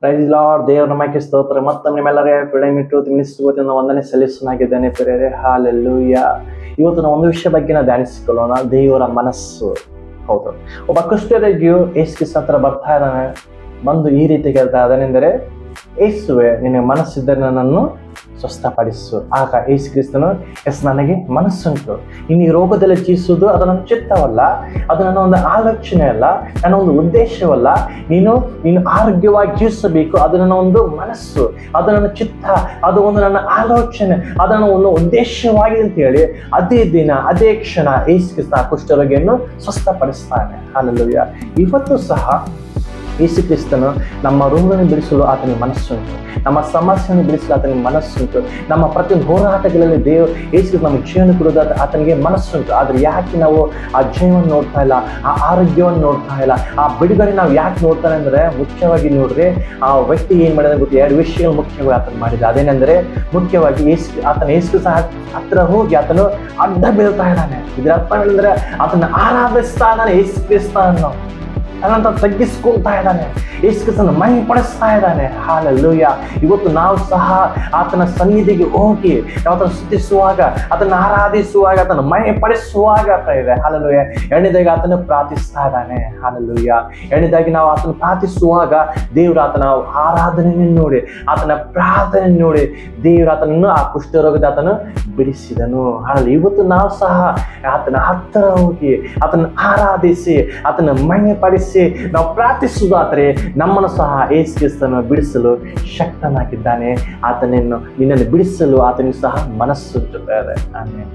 Price lord, ದೇವರ ನಮಕ್ಕೆ ಸ್ತೋತ್ರ. ಮತ್ತೊಮ್ಮೆ ನಿಮ್ಮೆಲ್ಲರೇ ಫ್ರೀಡಮ್ ಮಿನಿಸ್ಟ್ರಿ ವಂದನೆ ಸಲ್ಲಿಸನಾಗಿದ್ದೇನೆ ಪ್ರಿಯರೇ. ಹಾಲೆಲೂಯಾ. ಇವತ್ತು ನಾವು ಒಂದು ವಿಷಯ ಬಗ್ಗೆ ನಾವು ಧ್ಯಾನಿಸಿಕೊಳ್ಳೋಣ, ದೇವರ ಮನಸ್ಸು. ಹೌದು, ಒಬ್ಬ ಕುಷ್ಠರೋಗಿಯು ಯೇಸು ಕ್ರಿಸ್ತನ ಹತ್ರ ಬರ್ತಾ ಇದ್ದಾನೆ. ಬಂದು ಈ ರೀತಿ ಕೇಳ್ತಾ ಇದ್ದಾನೆಂದರೆ, ಯೇಸುವೆ, ನಿನಗೆ ಮನಸ್ಸಿದ್ದರೆ ನನ್ನನ್ನು ಸ್ವಸ್ಥಪಡಿಸು. ಆಗ ಯೇಸು ಕ್ರಿಸ್ತನು, ನನಗೆ ಮನಸ್ಸುಂಟು. ಇನ್ನು ಈ ರೋಗದಲ್ಲಿ ಜೀವಿಸುವುದು ಅದು ನನ್ನ ಚಿತ್ತವಲ್ಲ, ಅದು ನನ್ನ ಒಂದು ಆಲೋಚನೆ ಅಲ್ಲ, ನನ್ನ ಒಂದು ಉದ್ದೇಶವಲ್ಲ. ನೀನು ಆರೋಗ್ಯವಾಗಿ ಜೀವಿಸಬೇಕು, ಅದು ನನ್ನ ಒಂದು ಮನಸ್ಸು, ಅದು ನನ್ನ ಚಿತ್ತ, ಅದು ಒಂದು ನನ್ನ ಆಲೋಚನೆ, ಅದು ನನ್ನ ಒಂದು ಉದ್ದೇಶವಾಗಿದೆ ಅಂತ ಹೇಳಿ ಅದೇ ದಿನ ಅದೇ ಕ್ಷಣ ಯೇಸು ಕ್ರಿಸ್ತ ಕುಷ್ಠರೋಗಿಯನ್ನು ಸ್ವಸ್ಥಪಡಿಸ್ತಾನೆ. ಹಾಲೆಲೂಯಾ. ಇವತ್ತು ಸಹ ಯೇಸು ಕ್ರಿಸ್ತನು ನಮ್ಮ ರೋಗವನ್ನು ಬಿಡಿಸಲು ಆತನಿಗೆ ಮನಸ್ಸುಂಟು, ನಮ್ಮ ಸಮಸ್ಯೆಯನ್ನು ಬಿಡಿಸಲು ಆತನಿಗೆ ಮನಸ್ಸುಂಟು. ನಮ್ಮ ಪ್ರತಿಯೊಂದು ಹೋರಾಟಗಳಲ್ಲಿ ಯೇಸು ಕ್ರಿಸ್ತ ನಮ್ಮ ಜೀವನ ಕೊಡೋದು ಆತನಿಗೆ ಮನಸ್ಸುಂಟು. ಆದರೆ ಯಾಕೆ ನಾವು ಆ ಜೀವವನ್ನು ನೋಡ್ತಾ ಇಲ್ಲ, ಆ ಆರೋಗ್ಯವನ್ನು ನೋಡ್ತಾ ಇಲ್ಲ, ಆ ಬಿಡುಗಡೆ ನಾವು ಯಾಕೆ ನೋಡ್ತಾನೆ ಅಂದರೆ, ಮುಖ್ಯವಾಗಿ ನೋಡ್ರಿ, ಆ ವ್ಯಕ್ತಿ ಏನ್ ಮಾಡಿದ ಗೊತ್ತು, ಎರಡು ವಿಷಯಗಳು ಮುಖ್ಯವಾಗಿ ಆತನ ಮಾಡಿದ. ಅದೇನೆಂದರೆ, ಮುಖ್ಯವಾಗಿ ಆತನ ಯೇಸು ಕ್ರಿಸ್ತ ಹತ್ರ ಹೋಗಿ ಆತನು ಅಡ್ಡ ಬೀಳ್ತಾ ಇದ್ದಾನೆ. ಇದರ ಅರ್ಥ ಏನಂದ್ರೆ, ಆತನ ಆರಾಧಿಸ್ತಾ ಇದ್ದಾನೆ ಯೇಸು ಕ್ರಿಸ್ತನನ್ನು, ತನ್ನಂತ ತಗ್ಗಿಸ್ಕೊಳ್ತಾ ಇದ್ದಾನೆ, ಯೇಸು ಕ್ರಿಸ್ತನ ಮಹಿಮೆ ಪಡಿಸ್ತಾ ಇದ್ದಾನೆ. ಹಾಲೆಲೂಯಾ. ಇವತ್ತು ನಾವು ಸಹ ಆತನ ಸನ್ನಿಧಿಗೆ ಹೋಗಿ ಆತನ ಸ್ತುತಿಸುವಾಗ, ಆತನ ಆರಾಧಿಸುವಾಗ, ಆತನ ಮಹಿಮೆ ಪಡಿಸುವಾಗ ಇದೆ. ಹಾಲೆಲೂಯಾ. ಎರಡನೇದಾಗಿ ಆತನ ಪ್ರಾರ್ಥಿಸ್ತಾ ಇದ್ದಾನೆ. ಹಾಲೆಲೂಯಾ. ಎರಡನೇದಾಗಿ ನಾವು ಆತನ ಪ್ರಾರ್ಥಿಸುವಾಗ ದೇವರು ಆತನ ಆರಾಧನೆಯನ್ನು ನೋಡಿ, ಆತನ ಪ್ರಾರ್ಥನೆ ನೋಡಿ ದೇವರು ಆತನನ್ನು ಆ ಕುಷ್ಠರೋಗದ ಆತನು ಬಿಡಿಸಿದನು. ಹಾಲೆಲೂಯಾ. ಇವತ್ತು ನಾವು ಸಹ ಆತನ ಹತ್ತಿರ ಹೋಗಿ ಆತನ ಆರಾಧಿಸಿ ಆತನ ಮಹಿಮೆ ಪಡಿಸಿ ನಾವು ಪ್ರಾರ್ಥಿಸುವುದಾದರೆ ನಮ್ಮನ್ನು ಸಹ ಯೇಸು ಕ್ರಿಸ್ತನು ಬಿಡಿಸಲು ಶಕ್ತನಾಗಿದ್ದಾನೆ. ಆತನನ್ನು ನಿನ್ನನ್ನು ಬಿಡಿಸಲು ಆತನಿಗೆ ಸಹ ಮನಸ್ಸು ಇದೆ. ಆಮೇಲೆ